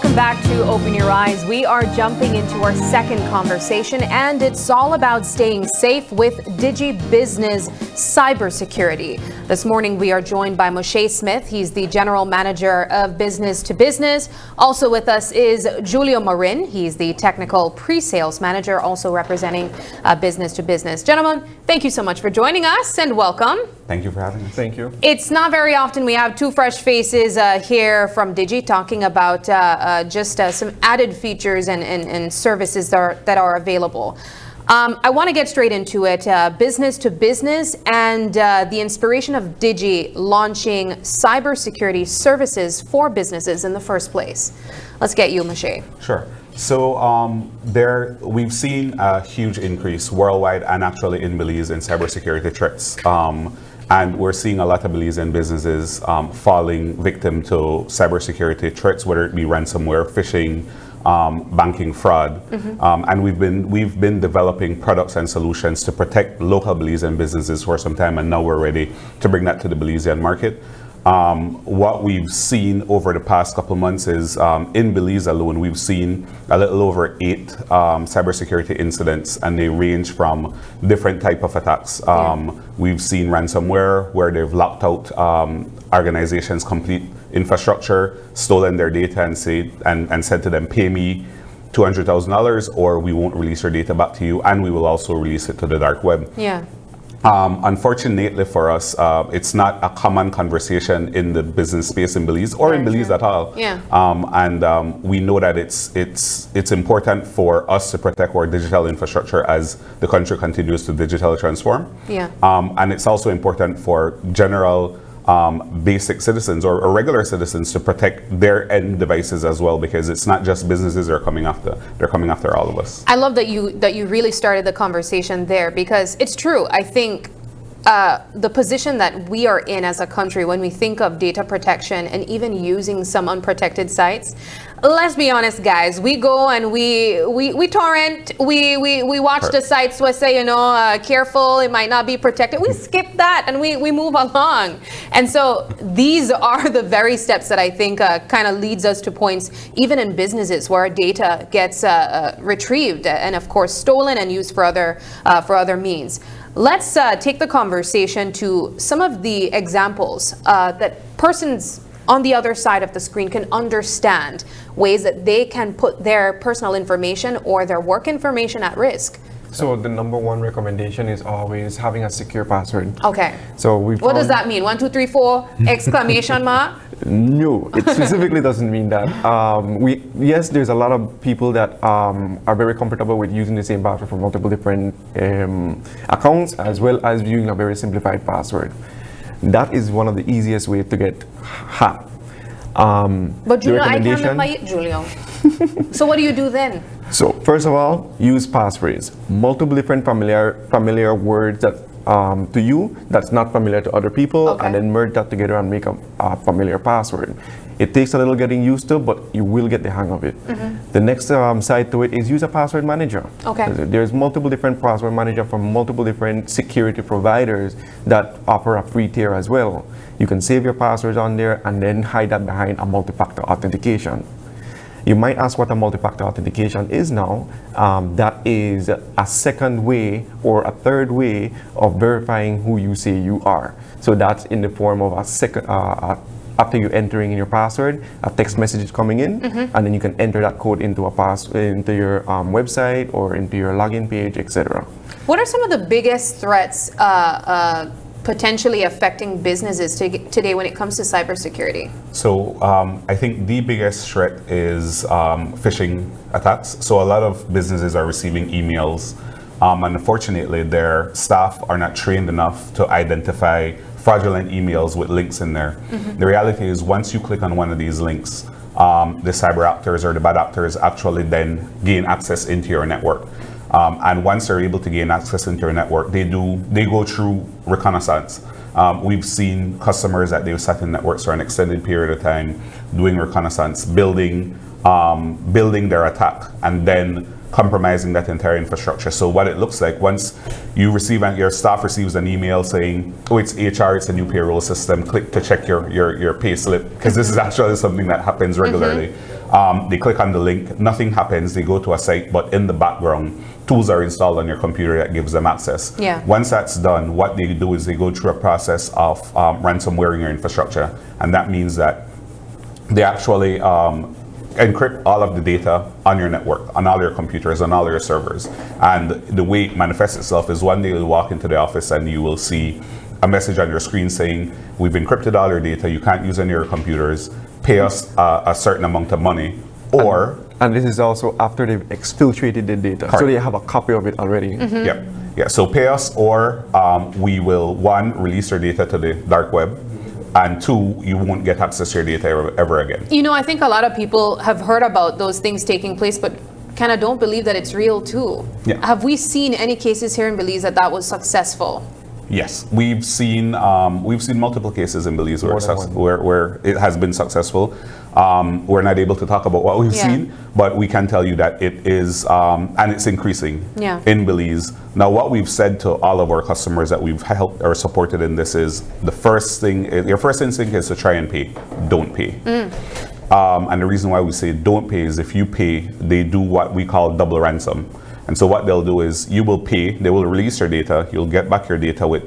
Welcome back to Open Your Eyes. We are jumping into our second conversation, and it's all about staying safe with DigiBusiness cybersecurity. This morning, we are joined by Moshe Smith. He's the General Manager of Business to Business. Also with us is Julio Marin. He's the Technical Pre-Sales Manager, also representing Business to Business. Gentlemen, thank you so much for joining us, and welcome. Thank you for having us. Thank you. It's not very often we have two fresh faces here from Digi talking about just some added features and services that are available. I want to get straight into it. Business to business and the inspiration of Digi launching cybersecurity services for businesses in the first place. Let's get you, Moshe. Sure. So we've seen a huge increase worldwide and actually in Belize in cybersecurity threats. And we're seeing a lot of Belizean businesses falling victim to cybersecurity threats, whether it be ransomware, phishing, banking fraud. And we've been developing products and solutions to protect local Belizean businesses for some time, and now we're ready to bring that to the Belizean market. What we've seen over the past couple of months is in Belize alone, we've seen a little over 8 cybersecurity incidents, and they range from different type of attacks. We've seen ransomware where they've locked out organizations' complete infrastructure, stolen their data, and said to them, pay me $200,000 or we won't release your data back to you, and we will also release it to the dark web. Yeah. Unfortunately for us, it's not a common conversation in the business space in Belize or in Belize at all. Yeah. And we know that it's important for us to protect our digital infrastructure as the country continues to digitally transform. Yeah. And it's also important for general basic citizens or regular citizens to protect their end devices as well, because it's not just businesses they're coming after all of us. I love that you really started the conversation there, because it's true. I think the position that we are in as a country when we think of data protection and even using some unprotected sites, let's be honest, guys, we go and we torrent, we watch the sites, we say, careful, it might not be protected. We skip that and we move along. And so these are the very steps that I think kind of leads us to points, even in businesses, where data gets retrieved and of course stolen and used for other means. Let's take the conversation to some of the examples that persons on the other side of the screen can understand, ways that they can put their personal information or their work information at risk. So the number one recommendation is always having a secure password. Okay. So what does that mean? 1, 2, 3, 4 exclamation mark? No, it specifically doesn't mean that. Yes, there's a lot of people that are very comfortable with using the same password for multiple different accounts, as well as using a very simplified password. That is one of the easiest ways to get hacked. But Julio, I can't remember it, Julio. So what do you do then? So first of all, use passphrase. Multiple different familiar words that to you that's not familiar to other people, and then merge that together and make a familiar password. It takes a little getting used to, but you will get the hang of it. The next side to it is use a password manager. Okay. There's multiple different password manager from multiple different security providers that offer a free tier as well. You can save your passwords on there and then hide that behind a multi-factor authentication. You might ask what a multi-factor authentication is now. That is a second way or a third way of verifying who you say you are. So that's in the form of a second, after you entering in your password, a text message is coming in, and then you can enter that code into into your website or into your login page, etc. What are some of the biggest threats potentially affecting businesses today when it comes to cybersecurity? So I think the biggest threat is phishing attacks. So a lot of businesses are receiving emails, and unfortunately their staff are not trained enough to identify fraudulent emails with links in there. The reality is, once you click on one of these links, the cyber actors or the bad actors actually then gain access into your network. And once they're able to gain access into your network, they go through reconnaissance. We've seen customers that they've sat in networks for an extended period of time doing reconnaissance, building their attack, and then compromising that entire infrastructure. So what it looks like, once you receive and your staff receives an email saying, oh, it's HR, it's a new payroll system, click to check your pay slip, because this is actually something that happens regularly. They click on the link, nothing happens, they go to a site, but in the background, tools are installed on your computer that gives them access. Yeah. Once that's done, what they do is they go through a process of ransomware in your infrastructure, and that means that they actually encrypt all of the data on your network, on all your computers, on all your servers. And the way it manifests itself is one day you'll walk into the office and you will see a message on your screen saying, we've encrypted all your data, you can't use any of your computers, pay us a certain amount of money, or... And this is also after they've exfiltrated the data. Correct. So they have a copy of it already. Yeah, so pay us, or we will, one, release your data to the dark web, and two, you won't get access to your data ever again. You know, I think a lot of people have heard about those things taking place, but kind of don't believe that it's real too. Yeah. Have we seen any cases here in Belize that was successful? Yes, we've seen multiple cases in Belize where it has been successful. We're not able to talk about what we've seen, but we can tell you that it is, and it's increasing in Belize. Now, what we've said to all of our customers that we've helped or supported in this is the first thing, your first instinct is to try and pay. Don't pay. And the reason why we say don't pay is if you pay, they do what we call double ransom. And so what they'll do is you will pay, they will release your data, you'll get back your data with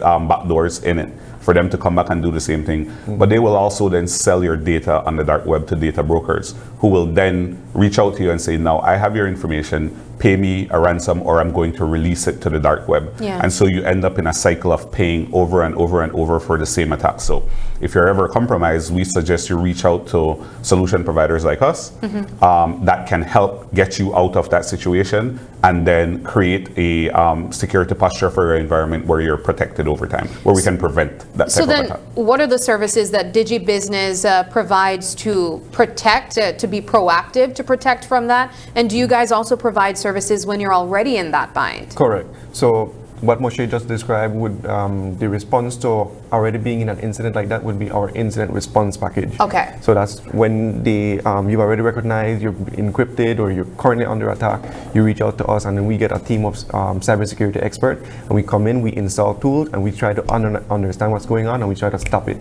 backdoors in it for them to come back and do the same thing. But they will also then sell your data on the dark web to data brokers who will then reach out to you and say, now I have your information, pay me a ransom or I'm going to release it to the dark web. And so you end up in a cycle of paying over and over and over for the same attack. So if you're ever compromised, we suggest you reach out to solution providers like us that can help get you out of that situation and then create a security posture for your environment where you're protected over time, where we can prevent that type of attack. So then what are the services that DigiBusiness provides to protect, to be proactive to protect from that? And do you guys also provide services when you're already in that bind? Correct. So what Moshe just described would the response to already being in an incident like that would be our incident response package. Okay. So that's when you've already recognized you're encrypted or you're currently under attack, you reach out to us and then we get a team of cybersecurity expert and we come in, we install tools and we try to understand what's going on and we try to stop it.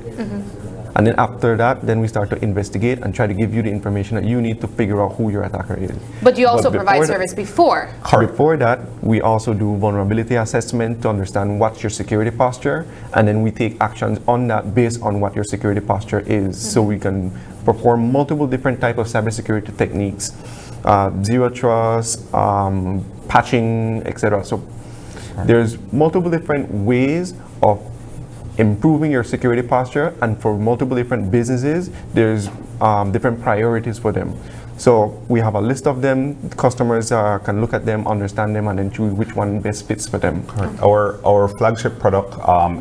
And then after that, then we start to investigate and try to give you the information that you need to figure out who your attacker is. But you also provide service before? Before that, we also do vulnerability assessment to understand what's your security posture, and then we take actions on that based on what your security posture is. So we can perform multiple different types of cybersecurity techniques, zero trust, patching, etc. So there's multiple different ways of improving your security posture, and for multiple different businesses, there's different priorities for them. So we have a list of them. Customers can look at them, understand them, and then choose which one best fits for them. Our flagship product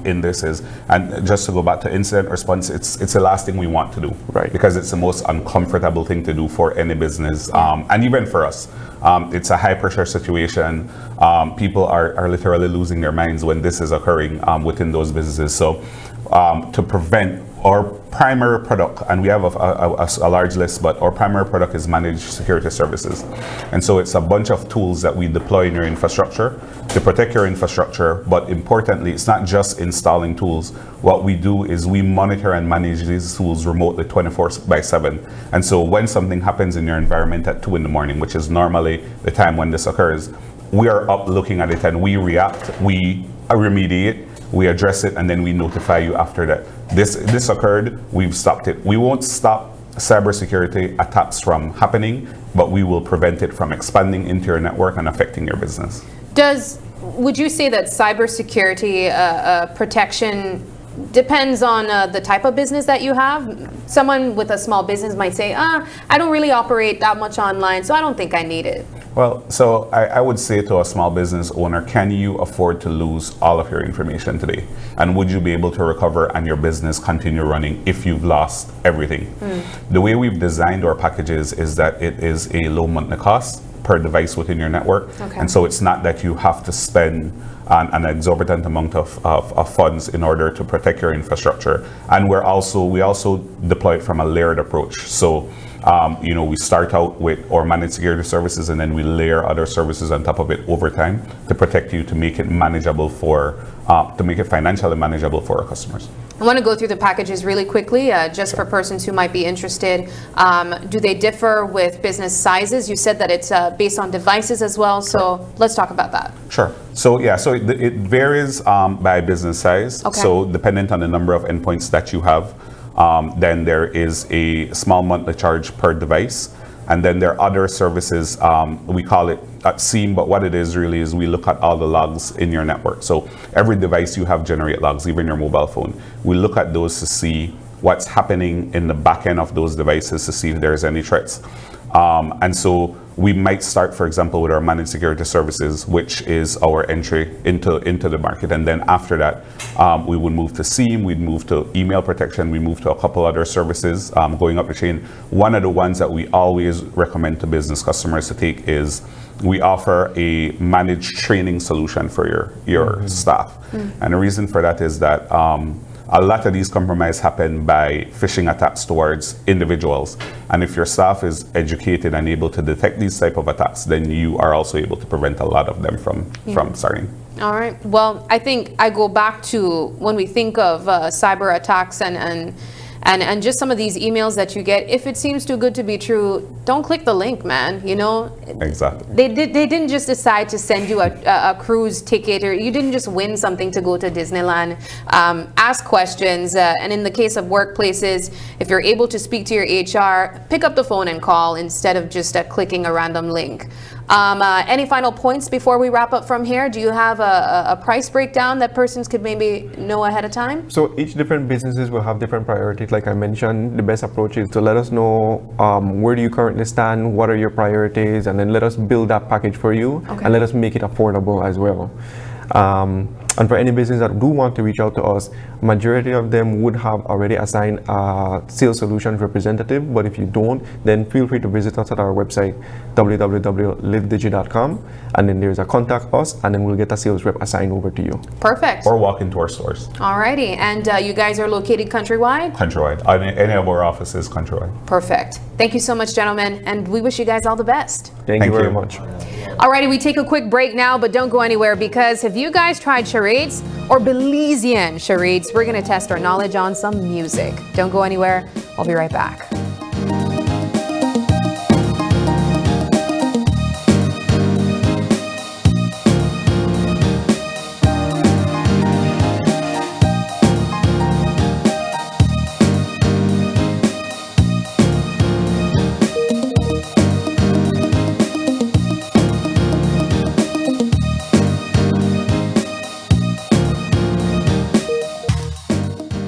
in this is, and just to go back to incident response, it's the last thing we want to do, Right. Because it's the most uncomfortable thing to do for any business, and even for us. It's a high pressure situation. People are literally losing their minds when this is occurring within those businesses. So to prevent, our primary product, and we have a large list, but our primary product is managed security services. And so it's a bunch of tools that we deploy in your infrastructure to protect your infrastructure, but importantly, it's not just installing tools. What we do is we monitor and manage these tools remotely 24/7. And so when something happens in your environment at 2 in the morning, which is normally the time when this occurs, we are up looking at it and we react, we remediate, we address it, and then we notify you after that. This occurred, we've stopped it. We won't stop cybersecurity attacks from happening, but we will prevent it from expanding into your network and affecting your business. Would you say that cybersecurity protection depends on the type of business that you have? Someone with a small business might say, I don't really operate that much online, so I don't think I need it. Well, so I would say to a small business owner, can you afford to lose all of your information today? And would you be able to recover and your business continue running if you've lost everything? The way we've designed our packages is that it is a low monthly cost per device within your network. Okay. And so it's not that you have to spend an exorbitant amount of funds in order to protect your infrastructure. And we also deploy it from a layered approach. So we start out with our managed security services and then we layer other services on top of it over time to protect you, to make it manageable to make it financially manageable for our customers. I want to go through the packages really quickly, just for persons who might be interested. Do they differ with business sizes? You said that it's based on devices as well, so let's talk about that. Sure. So yeah, so it varies by business size. Okay. So dependent on the number of endpoints that you have, then there is a small monthly charge per device. And then there are other services, we call it SIEM, but what it is really is we look at all the logs in your network. So every device you have generate logs, even your mobile phone. We look at those to see what's happening in the back end of those devices to see if there's any threats. And so we might start, for example, with our managed security services, which is our entry into the market. And then after that, we would move to SIEM, we'd move to email protection, we move to a couple other services going up the chain. One of the ones that we always recommend to business customers to take is we offer a managed training solution for your staff. And the reason for that is that a lot of these compromises happen by phishing attacks towards individuals. And if your staff is educated and able to detect these type of attacks, then you are also able to prevent a lot of them from starting. All right. Well, I think I go back to when we think of cyber attacks and just some of these emails that you get. If it seems too good to be true, don't click the link, man. You know. Exactly. They didn't just decide to send you a cruise ticket, or you didn't just win something to go to Disneyland. Ask questions, and in the case of workplaces, if you're able to speak to your HR, pick up the phone and call instead of just clicking a random link. Any final points before we wrap up from here? Do you have a price breakdown that persons could maybe know ahead of time? So each different businesses will have different priorities. Like I mentioned, the best approach is to let us know where do you currently stand, what are your priorities, and then let us build that package for you, Okay. and let us make it affordable as well. And for any business that do want to reach out to us, majority of them would have already assigned a sales solutions representative. But if you don't, then feel free to visit us at our website, www.livedigi.com, and then there's a contact us, and then we'll get a sales rep assigned over to you. Perfect. Or walk into our stores. Alrighty, and you guys are located countrywide? Countrywide. Any of our offices countrywide. Perfect. Thank you so much, gentlemen, and we wish you guys all the best. Thank you very you. much. Alrighty, we take a quick break now, but don't go anywhere, because have you guys tried charades or Belizean charades? We're going to test our knowledge on some music. Don't go anywhere. I'll be right back.